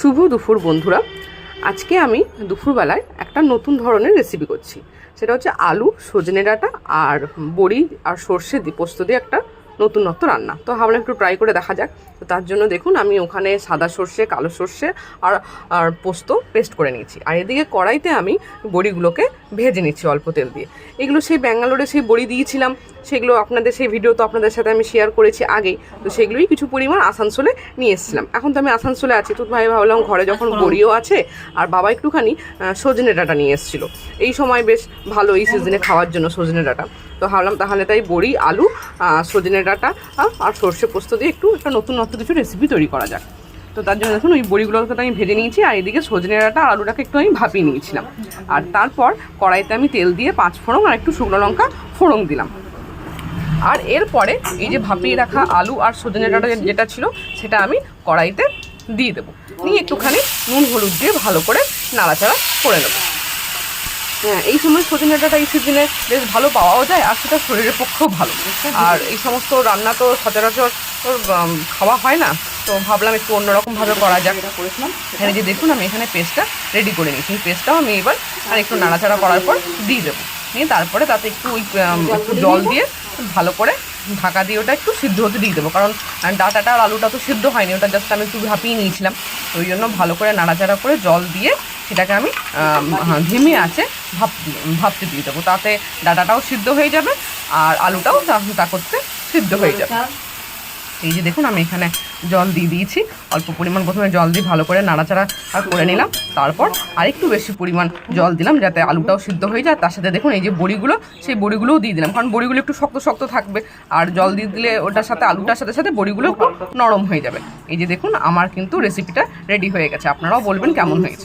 শুভ দুপুর বন্ধুরা। আজকে আমি দুপুরবেলায় একটা নতুন ধরনের রেসিপি করছি। সেটা হচ্ছে আলু, সজনে ডাঁটা আর বড়ি আর সর্ষে পোস্ত দিয়ে একটা নতুনত্ব রান্না। তো ভাবলাম একটু ট্রাই করে দেখা যাক। তো তার জন্য দেখুন আমি ওখানে সাদা সর্ষে, কালো সর্ষে আর পোস্ত পেস্ট করে নিয়েছি। আর এদিকে কড়াইতে আমি বড়িগুলোকে ভেজে নিচ্ছি অল্প তেল দিয়ে। এগুলো সেই ব্যাঙ্গালোরে সেই বড়ি দিয়েছিলাম, সেগুলো আপনাদের সেই ভিডিও তো আপনাদের সাথে আমি শেয়ার করেছি আগেই। তো সেগুলোই কিছু পরিমাণ আসানসোলে নিয়ে এসেছিলাম। এখন তো আমি আসানসোলে আছি, তো ভাবলাম ঘরে যখন বড়িও আছে আর বাবা একটুখানি সজনে ডাঁটা নিয়ে এসেছিলো। এই সময় বেশ ভালো এই সিজনে খাওয়ার জন্য সজনে ডাঁটা। তো ভাবলাম তাহলে তাই বড়ি, আলু, সজনে ডাঁটা আর সর্ষে পোস্ত দিয়ে একটা নতুনত্ব কিছু রেসিপি তৈরি করা যাক। তো তার জন্য দেখুন ওই বড়িগুলোকে তো আমি ভেজে নিয়েছি, আর এদিকে সজনে ডাঁটা আর আলুটাকে একটু আমি ভাপিয়ে নিয়েছিলাম। আর তারপর কড়াইতে আমি তেল দিয়ে 5 ফোড়ন আর একটু শুকনো লঙ্কা ফোড়ন দিলাম। আর এরপরে এই যে ভাপিয়ে রাখা আলু আর সজনে ডাঁটা যেটা ছিল সেটা আমি কড়াইতে দিয়ে দেবো। নিয়ে একটুখানি নুন হলুদ দিয়ে ভালো করে নাড়াচাড়া করে নেবো। হ্যাঁ, এই সময় সজনে ডাঁটা এই সিজনে বেশ ভালো পাওয়াও যায়, আর সেটা শরীরের পক্ষেও ভালো। আর এই সমস্ত রান্না তো সচরাচর খাওয়া হয় না, তো ভাবলাম একটু অন্যরকমভাবে করা যাক। করেছিলাম এখানে যে দেখুন আমি এখানে পেস্টটা রেডি করে নিয়েছি। এই পেস্টটাও আমি এবার আর একটু নাড়াচাড়া করার পর দিয়ে দেবো। নিয়ে তারপরে তাতে একটু একটু জল দিয়ে ভালো করে ঢাকা দিয়ে ওটা একটু সিদ্ধ হতে দিয়ে দেবো। কারণ ডাঁটাটা আর আলুটা তো সিদ্ধ হয়নি, ওটা জাস্ট আমি একটু ভাপিয়ে নিয়েছিলাম। তো ওই জন্য ভালো করে নাড়াচাড়া করে জল দিয়ে সেটাকে আমি ধিমে আছে ভাপতে দিয়ে দেবো। তাতে ডাঁটাটাও সিদ্ধ হয়ে যাবে আর আলুটাও তা করতে সিদ্ধ হয়ে যাবে। এই যে দেখুন আমি এখানে জল দিয়ে দিয়েছি, অল্প পরিমাণ প্রথমে জল দিয়ে ভালো করে নাড়াচাড়া করে নিলাম। তারপর আরেকটু বেশি পরিমাণ জল দিলাম যাতে আলুটাও সিদ্ধ হয়ে যায়। তার সাথে দেখুন এই যে বড়িগুলো, সেই বড়িগুলোও দিয়ে দিলাম, কারণ বড়িগুলো একটু শক্ত শক্ত থাকবে, আর জল দিয়ে দিলে ওটার সাথে আলুটার সাথে সাথে বড়িগুলো একটু নরম হয়ে যাবে। এই যে দেখুন আমার কিন্তু রেসিপিটা রেডি হয়ে গেছে। আপনারাও বলবেন কেমন হয়েছে।